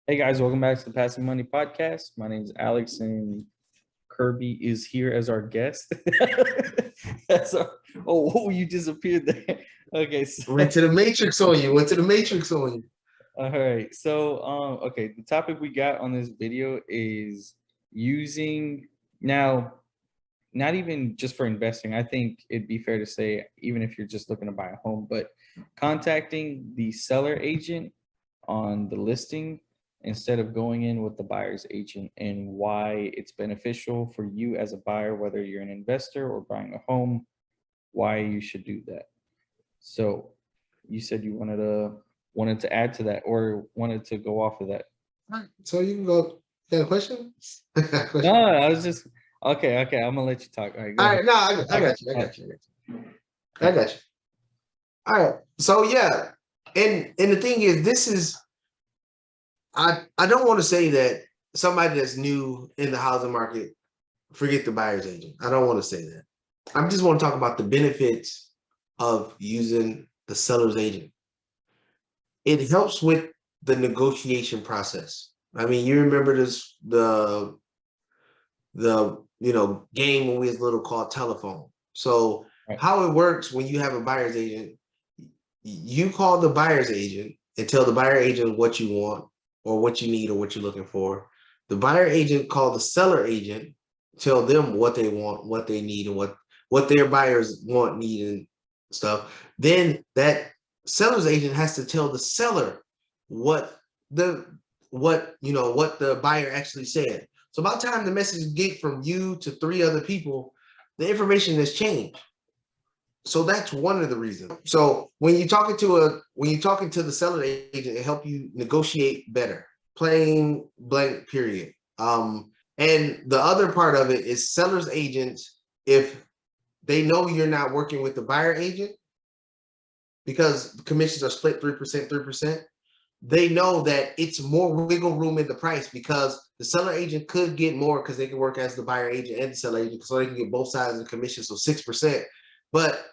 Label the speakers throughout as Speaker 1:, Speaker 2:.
Speaker 1: Hey guys, welcome back to the Passive Money Podcast. My name is Alex, and Kirby is here as our guest. That's our, oh, you disappeared there. Okay,
Speaker 2: Went
Speaker 1: so
Speaker 2: to the Matrix on you. Went to the Matrix on you.
Speaker 1: all right, so okay, the topic we got on this video is using now, not even just for investing. I think it'd be fair to say, even if you're just looking to buy a home, but contacting the seller agent on the listing instead of going in with the buyer's agent, and why it's beneficial for you as a buyer, whether you're an investor or buying a home, why you should do that. So you said you wanted to add to that or wanted to go off of that.
Speaker 2: All right, so you can go. You got a question?
Speaker 1: No,
Speaker 2: Question?
Speaker 1: I was just okay. I'm gonna let you talk. All right, go
Speaker 2: All
Speaker 1: ahead.
Speaker 2: right, no, I got you. I got you. I got you. All right. So yeah, and the thing is, this is I don't want to say that somebody that's new in the housing market forget the buyer's agent. I don't want to say that. I just want to talk about the benefits of using the seller's agent. It helps with the negotiation process. I mean, you remember this the game when we was little called telephone. So
Speaker 1: Right.
Speaker 2: how it works when you have a buyer's agent, you call the buyer's agent and tell the buyer agent what you want or what you need or what you're looking for. The buyer agent call the seller agent, tell them what they want, what they need, and what their buyers want, need, and stuff. Then that seller's agent has to tell the seller what the what the buyer actually said. So by the time the message get from you to 3 other people, the information has changed. So that's one of the reasons. So when you're talking to the seller agent, it help you negotiate better. Plain blank period. And the other part of it is seller's agents, if they know you're not working with the buyer agent, because commissions are split 3%, 3%, they know that it's more wiggle room in the price because the seller agent could get more because they can work as the buyer agent and the seller agent, so they can get both sides of the commission, so 6%. But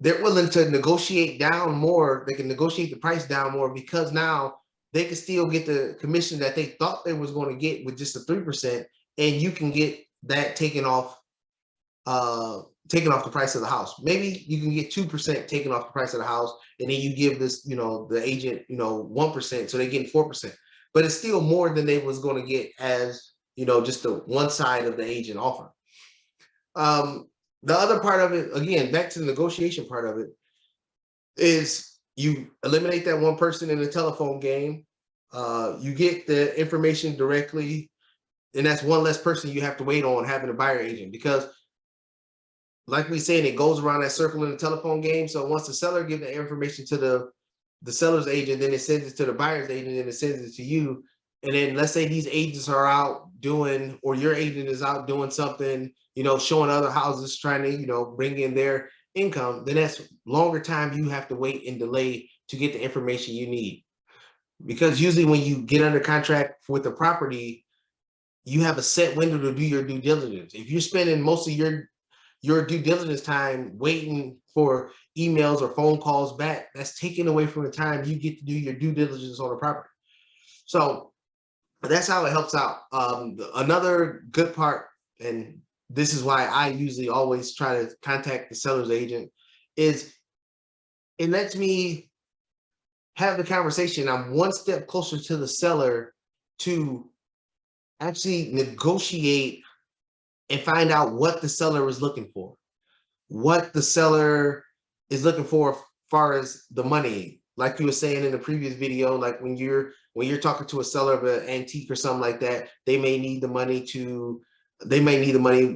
Speaker 2: they're willing to negotiate down more. They can negotiate the price down more because now they can still get the commission that they thought they was going to get with just a 3%, and you can get that taken off the price of the house. Maybe you can get 2% taken off the price of the house, and then you give this, the agent, 1%, so they get 4%. But it's still more than they was going to get as, just the one side of the agent offer. The other part of it, again, back to the negotiation part of it, is you eliminate that one person in the telephone game. You get the information directly, and that's one less person you have to wait on having a buyer agent, because like we said, it goes around that circle in the telephone game. So once the seller gives the information to the seller's agent, then it sends it to the buyer's agent, and it sends it to you. And then let's say these agents are out doing, or your agent is out doing something, showing other houses, trying to, bring in their income, then that's longer time you have to wait and delay to get the information you need. Because usually when you get under contract with the property, you have a set window to do your due diligence. If you're spending most of your due diligence time waiting for emails or phone calls back, that's taken away from the time you get to do your due diligence on the property. So that's how it helps out. Another good part, and this is why I usually always try to contact the seller's agent, is it lets me have the conversation. I'm one step closer to the seller to actually negotiate and find out what the seller is looking for, what the seller is looking for as far as the money. Like you were saying in the previous video, like when you're talking to a seller of an antique or something like that, they may need the money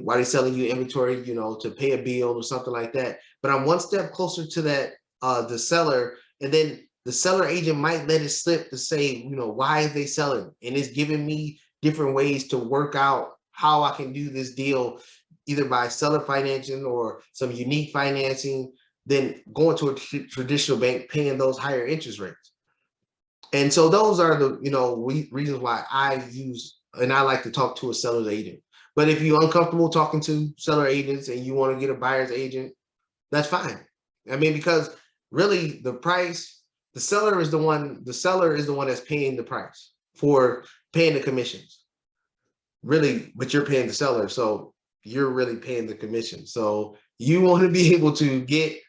Speaker 2: while they're selling you inventory, to pay a bill or something like that. But I'm one step closer to that, the seller, and then the seller agent might let it slip to say, why is they selling? And it's giving me different ways to work out how I can do this deal, either by seller financing or some unique financing, than going to a traditional bank paying those higher interest rates. And so those are the reasons why I use, and I like to talk to a seller's agent. But if you're uncomfortable talking to seller agents and you want to get a buyer's agent, that's fine. I mean, because really the price, the seller is the one that's paying the price. for paying the commissions. Really, but you're paying the seller, so you're really paying the commission. So you want to be able to get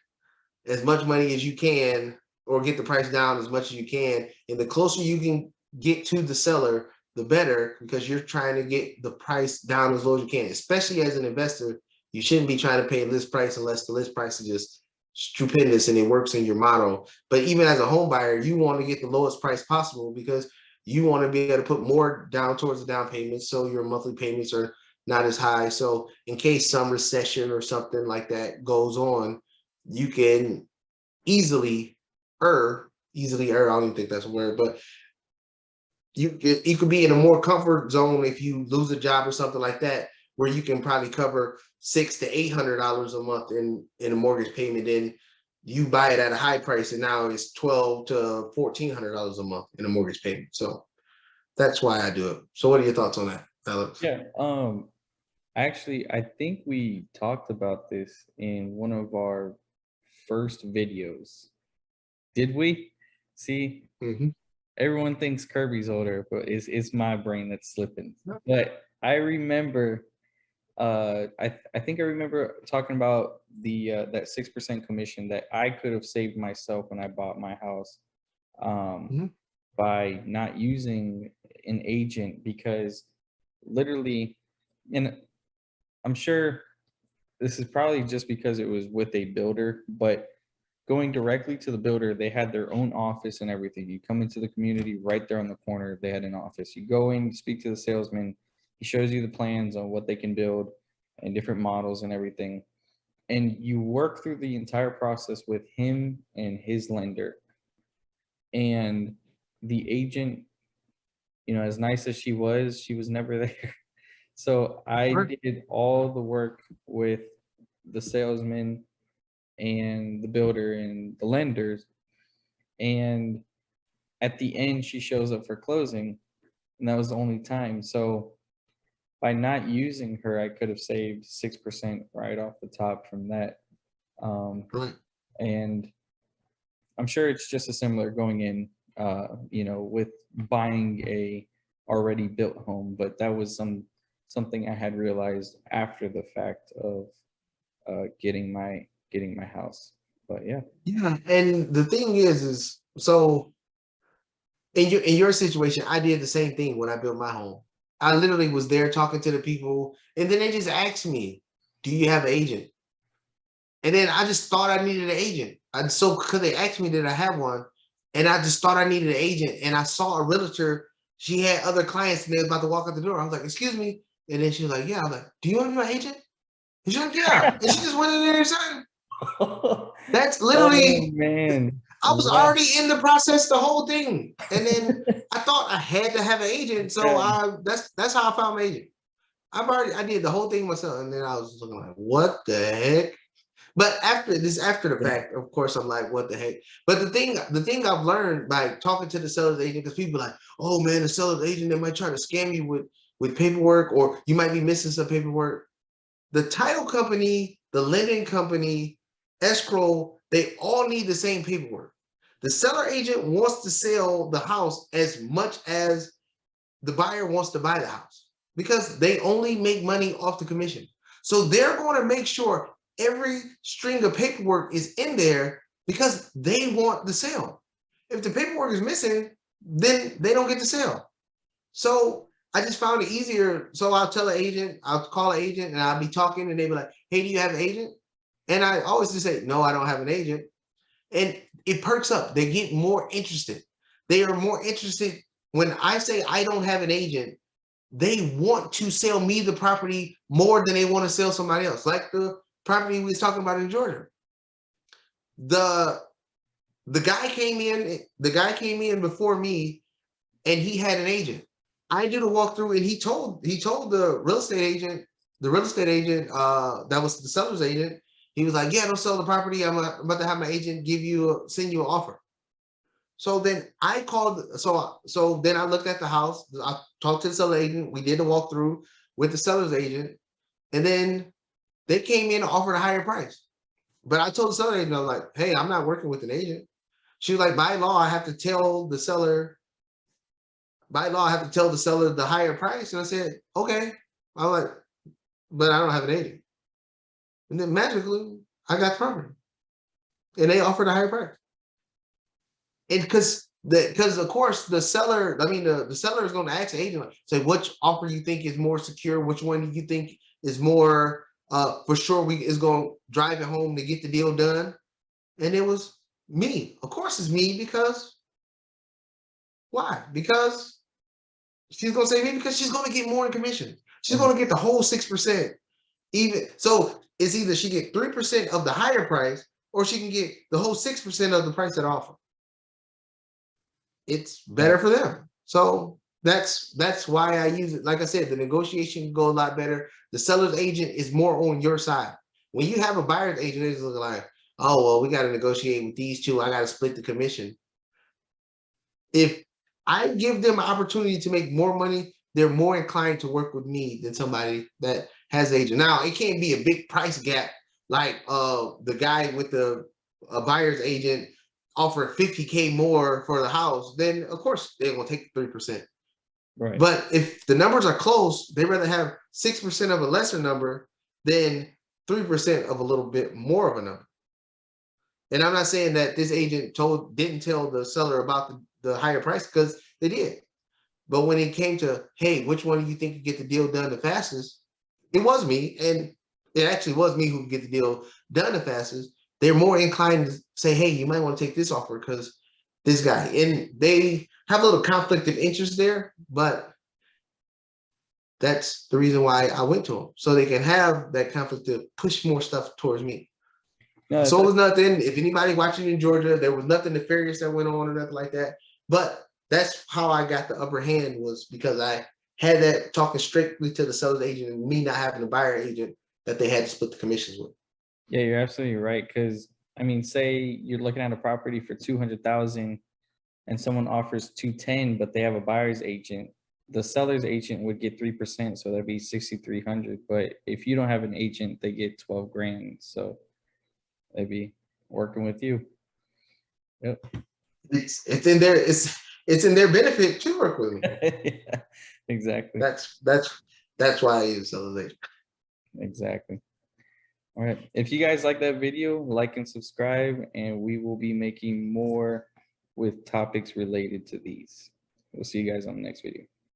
Speaker 2: as much money as you can, or get the price down as much as you can. And the closer you can get to the seller, the better, because you're trying to get the price down as low as you can. Especially as an investor, you shouldn't be trying to pay list price unless the list price is just stupendous and it works in your model. But even as a home buyer, you want to get the lowest price possible because you want to be able to put more down towards the down payment, so your monthly payments are not as high. So in case some recession or something like that goes on, you can easily easily err. I don't even think that's a word, but you could be in a more comfort zone if you lose a job or something like that, where you can probably cover $600 to $800 a month in a mortgage payment. Then you buy it at a high price, and now it's $1,200 to $1,400 a month in a mortgage payment. So that's why I do it. So what are your thoughts on that, Alex?
Speaker 1: Yeah. Actually, I think we talked about this in one of our first videos. Did we? See,
Speaker 2: Mm-hmm.
Speaker 1: everyone thinks Kirby's older, but it's my brain that's slipping. But I remember, I think I remember talking about the that 6% commission that I could have saved myself when I bought my house, um,
Speaker 2: Mm-hmm.
Speaker 1: by not using an agent, because literally, and I'm sure this is probably just because it was with a builder, but going directly to the builder, they had their own office and everything. You come into the community right there on the corner, they had an office. You go in, you speak to the salesman, he shows you the plans on what they can build and different models and everything. And you work through the entire process with him and his lender. And the agent, as nice as she was never there. So I
Speaker 2: Right.
Speaker 1: did all the work with the salesman and the builder and the lenders. And at the end, she shows up for closing, and that was the only time. So by not using her, I could have saved 6% right off the top from that. Um,
Speaker 2: Right.
Speaker 1: and I'm sure it's just as similar going in, with buying a already built home, but that was something I had realized after the fact of getting my house. But yeah.
Speaker 2: Yeah. And the thing is so in your situation, I did the same thing when I built my home. I literally was there talking to the people, and then they just asked me, "Do you have an agent?" And then I just thought I needed an agent. And so because they asked me did I have one, and I just thought I needed an agent, and I saw a realtor. She had other clients, and they was about to walk out the door. I was like, "Excuse me," and then she was like, "Yeah." I was like, "Do you want to be my agent?" And she's like, "Yeah," and she just went in there and signed. That's
Speaker 1: Oh
Speaker 2: literally
Speaker 1: man.
Speaker 2: I was
Speaker 1: Yeah.
Speaker 2: already in the process, the whole thing, and then I thought I had to have an agent, so
Speaker 1: Yeah.
Speaker 2: that's how I found my agent. I did the whole thing myself, and then I was looking like, what the heck? But after the
Speaker 1: Yeah.
Speaker 2: fact, of course, I'm like, what the heck? But the thing I've learned by talking to the seller's agent, because people are like, oh man, the seller's agent, they might try to scam you with paperwork, or you might be missing some paperwork. The title company, the lending company, escrow, they all need the same paperwork. The seller agent wants to sell the house as much as the buyer wants to buy the house, because they only make money off the commission. So they're going to make sure every string of paperwork is in there because they want the sale. If the paperwork is missing, then they don't get the sale. So I just found it easier. So I'll call an agent, and I'll be talking, and they'll be like, hey, do you have an agent? And I always just say, no, I don't have an agent. And it perks up. They get more interested. They are more interested when I say I don't have an agent. They want to sell me the property more than they want to sell somebody else. Like the property we was talking about in Georgia. The the guy came in, before me, and he had an agent. I did a walkthrough, and he told the real estate agent, that was the seller's agent. He was like, "Yeah, don't sell the property. I'm about to have my agent send you an offer." So then I called. So then I looked at the house. I talked to the seller agent. We did a walkthrough with the seller's agent, and then they came in and offered a higher price. But I told the seller agent, I'm like, "Hey, I'm not working with an agent." She was like, "By law, I have to tell the seller by law, I have to tell the seller the higher price. And I said, okay. I'm like, but I don't have an agent. And then magically, I got the property. And they offered a higher price. And because of course the seller, I mean the seller is going to ask the agent, say which offer you think is more secure, which one do you think is more for sure is going to drive it home to get the deal done. And it was me. Of course it's me, because why? Because she's going to say me, because she's going to get more in commission. She's going to get the whole 6%. Even so, it's either she get 3% of the higher price, or she can get the whole 6% of the price that offer. It's better for them. So that's why I use it. Like I said, the negotiation can go a lot better. The seller's agent is more on your side. When you have a buyer's agent, it's looking like, oh, well, we got to negotiate with these two. I got to split the commission. If I give them an opportunity to make more money, they're more inclined to work with me than somebody that has an agent. Now, it can't be a big price gap like the guy with a buyer's agent offer 50K more for the house, then of course they're gonna take 3%.
Speaker 1: Right.
Speaker 2: But if the numbers are close, they rather have 6% of a lesser number than 3% of a little bit more of a number. And I'm not saying that this agent didn't tell the seller about the higher price, because they did. But when it came to, hey, which one do you think you get the deal done the fastest? It was me, and it actually was me who could get the deal done the fastest. They're more inclined to say, hey, you might want to take this offer because this guy. And they have a little conflict of interest there, but that's the reason why I went to them. So they can have that conflict to push more stuff towards me. No, so it was nothing. If anybody watching in Georgia, there was nothing nefarious that went on or nothing like that. But that's how I got the upper hand, was because I had that talking strictly to the seller's agent, and me not having a buyer agent that they had to split the commissions with.
Speaker 1: Yeah, you're absolutely right. Because I mean, say you're looking at a property for 200,000 and someone offers 210, but they have a buyer's agent. The seller's agent would get 3%, so that'd be 6,300. But if you don't have an agent, they get 12 grand. So they'd be working with you. Yep.
Speaker 2: It's in their benefit to work with me.
Speaker 1: Yeah, exactly.
Speaker 2: That's why I use seller's agent.
Speaker 1: Exactly. All right. If you guys like that video, like and subscribe, and we will be making more with topics related to these. We'll see you guys on the next video.